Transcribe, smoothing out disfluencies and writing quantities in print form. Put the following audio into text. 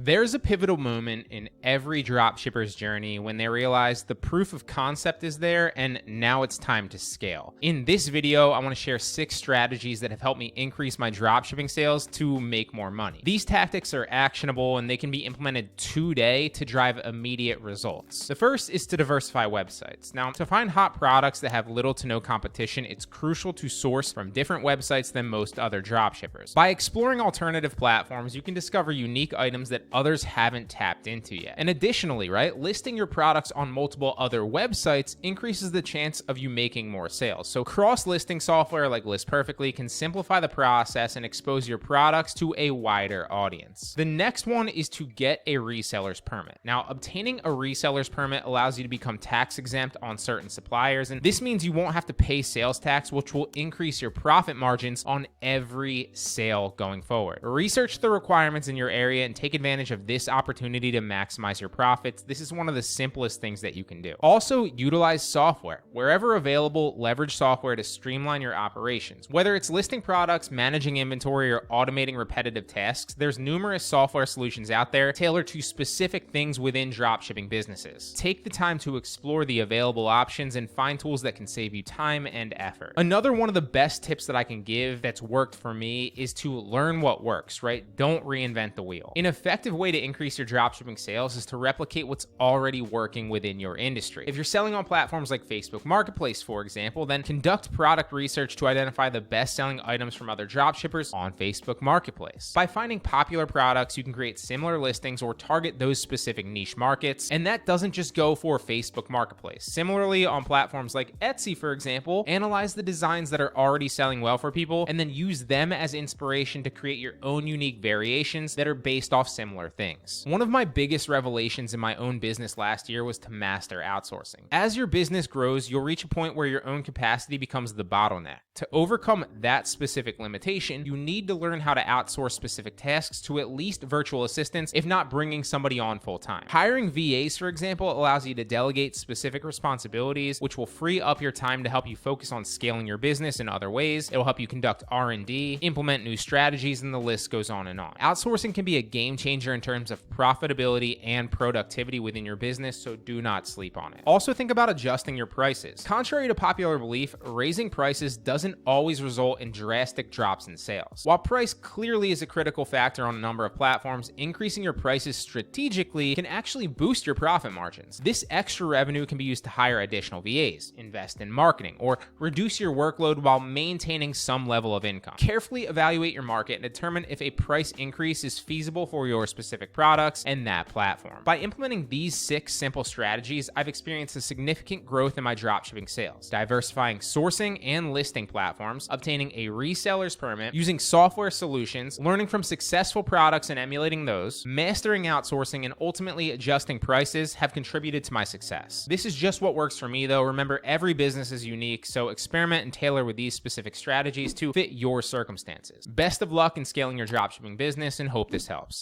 There's a pivotal moment in every dropshipper's journey when they realize the proof of concept is there and now it's time to scale. In this video, I want to share 6 strategies that have helped me increase my dropshipping sales to make more money. These tactics are actionable and they can be implemented today to drive immediate results. The first is to diversify websites. Now, to find hot products that have little to no competition, it's crucial to source from different websites than most other dropshippers. By exploring alternative platforms, you can discover unique items that others haven't tapped into yet. And additionally, listing your products on multiple other websites increases the chance of you making more sales. So cross-listing software like List Perfectly can simplify the process and expose your products to a wider audience. The next one is to get a reseller's permit. Now, obtaining a reseller's permit allows you to become tax exempt on certain suppliers, and this means you won't have to pay sales tax, which will increase your profit margins on every sale going forward. Research the requirements in your area and take advantage of this opportunity to maximize your profits. This is one of the simplest things that you can do. Also, utilize software. Wherever available, leverage software to streamline your operations. Whether it's listing products, managing inventory, or automating repetitive tasks, there's numerous software solutions out there tailored to specific things within dropshipping businesses. Take the time to explore the available options and find tools that can save you time and effort. Another one of the best tips that I can give that's worked for me is to learn what works, right? Don't reinvent the wheel. An effective way to increase your dropshipping sales is to replicate what's already working within your industry. If you're selling on platforms like Facebook Marketplace, for example, then conduct product research to identify the best-selling items from other dropshippers on Facebook Marketplace. By finding popular products, you can create similar listings or target those specific niche markets, and that doesn't just go for Facebook Marketplace. Similarly, on platforms like Etsy, for example, analyze the designs that are already selling well for people and then use them as inspiration to create your own unique variations that are based off similar things. One of my biggest revelations in my own business last year was to master outsourcing. As your business grows, you'll reach a point where your own capacity becomes the bottleneck. To overcome that specific limitation, you need to learn how to outsource specific tasks to at least virtual assistants, if not bringing somebody on full time. Hiring VAs, for example, allows you to delegate specific responsibilities, which will free up your time to help you focus on scaling your business in other ways. It will help you conduct R&D, implement new strategies, and the list goes on and on. Outsourcing can be a game changer in terms of profitability and productivity within your business, so do not sleep on it. Also, think about adjusting your prices. Contrary to popular belief, raising prices doesn't always result in drastic drops in sales. While price clearly is a critical factor on a number of platforms, increasing your prices strategically can actually boost your profit margins. This extra revenue can be used to hire additional VAs, invest in marketing, or reduce your workload while maintaining some level of income. Carefully evaluate your market and determine if a price increase is feasible for your specific products and that platform. By implementing these 6 simple strategies, I've experienced a significant growth in my dropshipping sales, diversifying sourcing and listing platforms, obtaining a reseller's permit, using software solutions, learning from successful products and emulating those, mastering outsourcing, and ultimately adjusting prices have contributed to my success. This is just what works for me though. Remember, every business is unique, so experiment and tailor with these specific strategies to fit your circumstances. Best of luck in scaling your dropshipping business and hope this helps.